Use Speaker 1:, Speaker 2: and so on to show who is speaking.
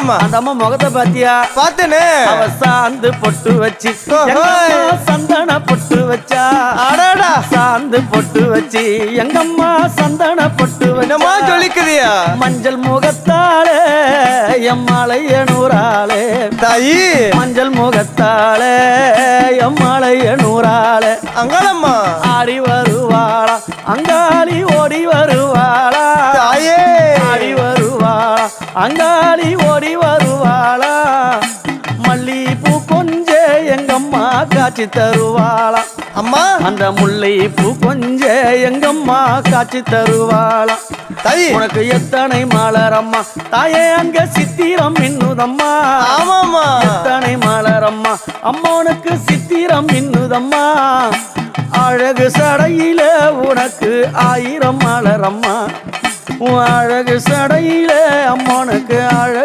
Speaker 1: ஆமாமா.
Speaker 2: அந்த அம்மா முகத்தை பாத்தியா?
Speaker 1: பார்த்தேனே.
Speaker 2: அவ சாந்து பொட்டு வச்சு சந்தன பொட்டு வச்சா.
Speaker 1: அடடா.
Speaker 2: சாந்து பொட்டு வச்சு எங்கம்மா சந்தன பொட்டு
Speaker 1: என்னமா
Speaker 2: வச்சா.
Speaker 1: சொல்லிக்குதியா?
Speaker 2: மஞ்சள் முகத்தாளே எம்மாளைய நூறாளே
Speaker 1: தாயி.
Speaker 2: மஞ்சள் முகத்தாளே எம்மாளைய நூறாளே
Speaker 1: அங்காளம்மா.
Speaker 2: ஆடி வருவாளா அங்காளி ஓடி வருவாளா.
Speaker 1: தாயே.
Speaker 2: ஆடி வருவாளா அங்காளி ஓடி வருவாளா. மல்லிப்பூ கொஞ்ச எங்கம்மா காட்சி தருவாளா.
Speaker 1: அம்மா.
Speaker 2: அந்த முல்லை பூ கொஞ்ச எங்கம்மா காட்சி தருவாளா.
Speaker 1: தாயி.
Speaker 2: உனக்கு எத்தனை மலரம்மா தாயே அங்க சித்திரம் இன்னுதம்மா.
Speaker 1: ஆமாமா.
Speaker 2: எத்தனை மலரம்மா அம்மனுக்கு சித்திரம் இன்னுதம்மா. அழகு சடையில உனக்கு 1000 மலரம்மா. அழகு சடையில அம்மனுக்கு அழகு